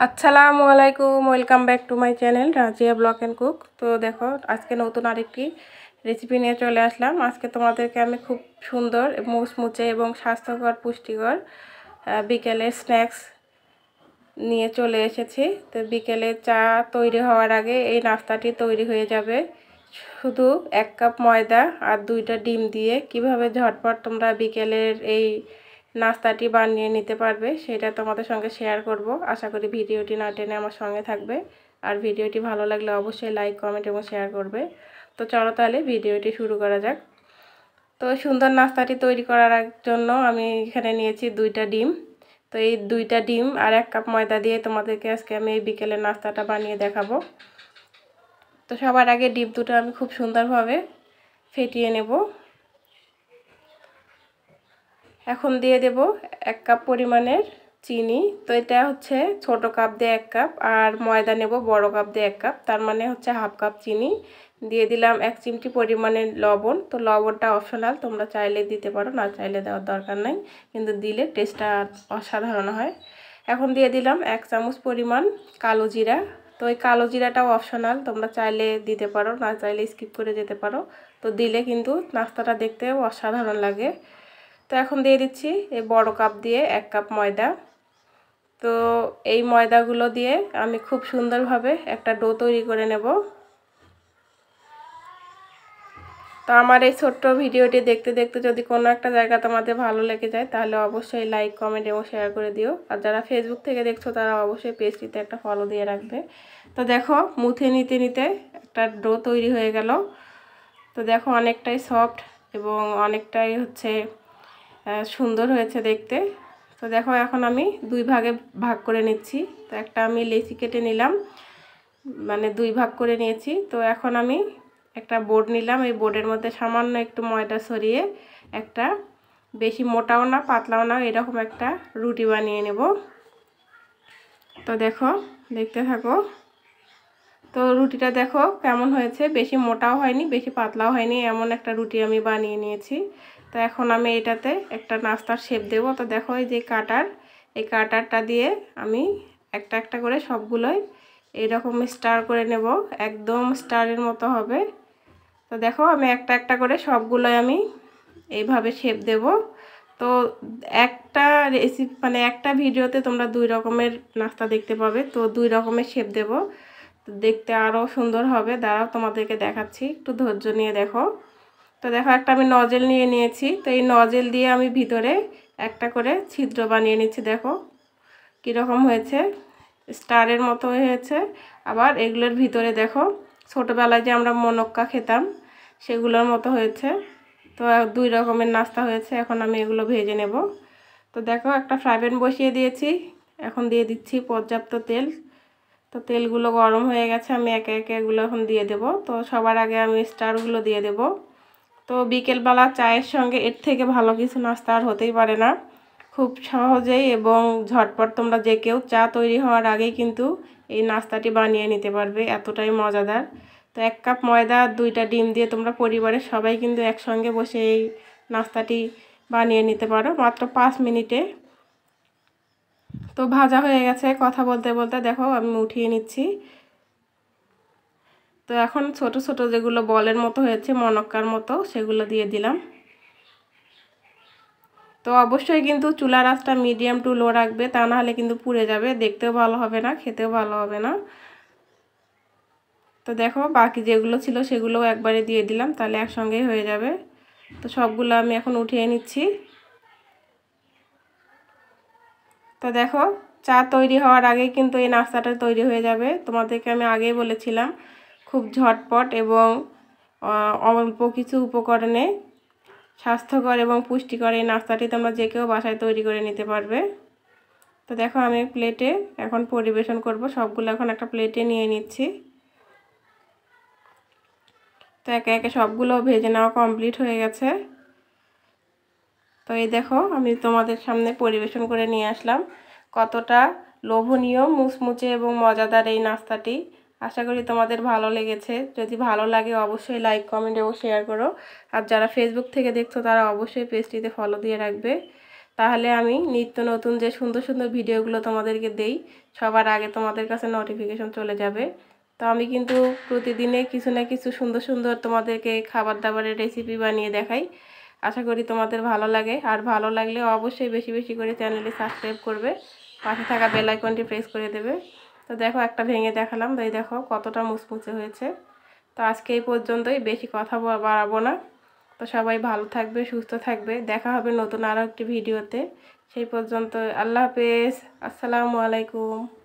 আসসালামু আলাইকুম, welcome back to my channel Razia blog and cook. তো দেখো, আজকে নতুন আরেকটি রেসিপি নিয়ে চলে আসলাম। আজকে তোমাদেরকে আমি খুব সুন্দর মুচমুচে এবং স্বাস্থ্যকর পুষ্টিকর বিকেলের স্ন্যাক্স নিয়ে চলে এসেছি। তো বিকেলে চা তৈরি হওয়ার আগে এই নাস্তাটি তৈরি হয়ে যাবে। শুধু 1 কাপ ময়দা আর 2টা ডিম দিয়ে কিভাবে ঝটপট তোমরা বিকেলের এই নাস্তাটি বানিয়ে নিতে পারবে সেটা তোমাদের সঙ্গে শেয়ার করব। আশা করি ভিডিওটি না টেনে আমার সঙ্গে থাকবে। আর ভিডিওটি ভালো লাগলে অবশ্যই লাইক, কমেন্ট এবং শেয়ার করবে। তো চলো তাহলে ভিডিওটি শুরু করা যাক। তো সুন্দর নাস্তাটি তৈরি করার জন্য আমি এখানে নিয়েছি 2টা ডিম। তো এই 2টা ডিম আর 1 কাপ ময়দা দিয়ে তোমাদেরকে আজকে আমি এই বিকেলের নাস্তাটা বানিয়ে দেখাবো। তো সবার আগে ডিম দুটো আমি খুব সুন্দরভাবে ফেটিয়ে নেব। এখন দিয়ে দেব 1 কাপ পরিমাণের চিনি। তো এটা হচ্ছে ছোট কাপ দিয়ে 1 কাপ, আর ময়দা নেব বড় কাপ দিয়ে 1 কাপ, তার মানে হচ্ছে হাফ কাপ চিনি। দিয়ে দিলাম 1 চিমটি পরিমাণের লবণ। তো লবণটা অপশনাল, তোমরা চাইলে দিতে পারো, না চাইলে দেওয়ার দরকার নাই, কিন্তু দিলে টেস্টটা অসাধারণ হয়। এখন দিয়ে দিলাম 1 চামচ পরিমাণ কালো জিরা। তো এই কালো জিরাটাও অপশনাল, তোমরা চাইলে দিতে পারো, না চাইলে স্কিপ করে যেতে পারো। তো দিলে কিন্তু নাস্তাটা দেখতেও অসাধারণ লাগে। তো এখন দিয়ে দিচ্ছি এই বড় কাপ দিয়ে 1 কাপ ময়দা। তো এই ময়দাগুলো দিয়ে আমি খুব সুন্দরভাবে একটা ডো তৈরি করে নেব। তো আমার এই ছোট্ট ভিডিওটি দেখতে দেখতে যদি কোনো একটা জায়গা তোমাদের ভালো লেগে যায় তাহলে অবশ্যই লাইক, কমেন্ট এবং শেয়ার করে দিও। আর যারা ফেসবুক থেকে দেখছো তারা অবশ্যই পেজটিতে একটা ফলো দিয়ে রাখবে। তো দেখো, মুথে নিতে নিতে একটা ডো তৈরি হয়ে গেল। তো দেখো, অনেকটাই সফট এবং অনেকটাই হচ্ছে সুন্দর হয়েছে দেখতে। তো দেখো, এখন আমি 2 ভাগে ভাগ করে নিচ্ছি। তো একটা আমি লেচি কেটে নিলাম, মানে 2 ভাগ করে নিয়েছি। তো এখন আমি একটা বোর্ড নিলাম, এই বোর্ডের মধ্যে সামান্য একটু ময়দা ছড়িয়ে একটা বেশি মোটাও না পাতলাও না এরকম একটা রুটি বানিয়ে নেব। তো দেখো, দেখতে থাকো। তো রুটিটা দেখো কেমন হয়েছে, বেশি মোটাও হয়নি বেশি পাতলাও হয়নি, এমন একটা রুটি আমি বানিয়ে নিয়েছি। তো এখন আমি এটাতে একটা নাস্তার শেপ দেব। তো দেখো, এই যে কাটার, এই কাটারটা দিয়ে আমি একটা একটা করে সবগুলোই এইরকম স্টার করে নেব, একদম স্টারের মতো হবে। তো দেখো, আমি একটা একটা করে সবগুলোই আমি এইভাবে শেপ দেব। তো একটা রেসিপি মানে একটা ভিডিওতে তোমরা 2 রকমের নাস্তা দেখতে পাবে। তো 2 রকমের শেপ দেব, তো দেখতে আরও সুন্দর হবে। দাঁড়াও, তোমাদেরকে দেখাচ্ছি, একটু ধৈর্য নিয়ে দেখো। তো দেখো, একটা আমি নজেল নিয়ে নিয়েছি। তো এই নজেল দিয়ে আমি ভিতরে একটা করে ছিদ্র বানিয়ে নিচ্ছি। দেখো কীরকম হয়েছে, স্টারের মতো হয়েছে। আবার এগুলোর ভিতরে দেখো, ছোটোবেলায় যে আমরা মনক্কা খেতাম সেগুলোর মতো হয়েছে। তো 2 রকমের নাস্তা হয়েছে। এখন আমি এগুলো ভেজে নেব। তো দেখো, একটা ফ্রাই প্যান বসিয়ে দিয়েছি, এখন দিয়ে দিচ্ছি পর্যাপ্ত তেল। তো তেলগুলো গরম হয়ে গেছে, আমি একে একে এগুলো এখন দিয়ে দেব। তো সবার আগে আমি স্টারগুলো দিয়ে দেব। তো বিকেলবেলা চায়ের সঙ্গে এর থেকে ভালো কিছু নাস্তা আর হতেই পারে না। খুব সহজেই এবং ঝটপট তোমরা যে কেউ চা তৈরি হওয়ার আগেই কিন্তু এই নাস্তাটি বানিয়ে নিতে পারবে, এতটাই মজাদার। তো 1 কাপ ময়দা 2টা ডিম দিয়ে তোমরা পরিবারের সবাই কিন্তু একসঙ্গে বসে এই নাস্তাটি বানিয়ে নিতে পারো মাত্র 5 মিনিটে। তো ভাজা হয়ে গেছে, কথা বলতে বলতে দেখো আমি উঠিয়ে নিচ্ছি। তো এখন ছোট ছোট যেগুলো বলের মতো হয়েছে মনক্কার মতো সেগুলো দিয়ে দিলাম। তো অবশ্যই কিন্তু চুলার আঁচটা মিডিয়াম টু লো রাখবে, তা না হলে কিন্তু পুড়ে যাবে, দেখতেও ভালো হবে না, খেতেও ভালো হবে না। তো দেখো, বাকি যেগুলো ছিল সেগুলোও একবারে দিয়ে দিলাম, তাহলে একসঙ্গেই হয়ে যাবে। তো সবগুলো আমি এখন উঠিয়ে নিচ্ছি। তো দেখো, চা তৈরি হওয়ার আগেই কিন্তু এই নাস্তাটা তৈরি হয়ে যাবে। তোমাদেরকে আমি আগেই বলেছিলাম খুব ঝটপট এবং অল্প কিছু উপকরণে স্বাস্থ্যকর এবং পুষ্টিকর এই নাস্তাটি তোমরা যে কেউ বাসায় তৈরি করে নিতে পারবে। তো দেখো, আমি প্লেটে এখন পরিবেশন করব, সবগুলো এখন একটা প্লেটে নিয়ে নিচ্ছি। তো একে একে সবগুলো ভেজে নেওয়া কমপ্লিট হয়ে গেছে। তো এই দেখো, আমি তোমাদের সামনে পরিবেশন করে নিয়ে আসলাম কতটা লোভনীয়, মুচমুচে এবং মজাদার এই নাস্তাটি। আশা করি তোমাদের ভালো লেগেছে। যদি ভালো লাগে অবশ্যই লাইক, কমেন্ট এবং শেয়ার করো। আর যারা ফেসবুক থেকে দেখছো তারা অবশ্যই পেজটিতে ফলো দিয়ে রাখবে। তাহলে আমি নিত্য নতুন যে সুন্দর সুন্দর ভিডিওগুলো তোমাদেরকে দেই সবার আগে তোমাদের কাছে নোটিফিকেশন চলে যাবে। তো আমি কিন্তু প্রতিদিনে কিছু না কিছু সুন্দর সুন্দর তোমাদেরকে খাবার দাবারের রেসিপি বানিয়ে দেখাই। আশা করি তোমাদের ভালো লাগে, আর ভালো লাগলে অবশ্যই বেশি বেশি করে চ্যানেলটি সাবস্ক্রাইব করবে, পাশে থাকা বেল আইকনটি প্রেস করে দেবে। তো দেখো একটা ভেঙে দেখালাম, তাই দেখো কতটা মুচমুচে হয়েছে। তো আজকে এই পর্যন্তই, বেশি কথা বাড়াবো না। তো সবাই ভালো থাকবে, সুস্থ থাকবে, দেখা হবে নতুন আরও একটি ভিডিওতে। সেই পর্যন্ত আল্লাহ হাফেজ, আসসালামু আলাইকুম।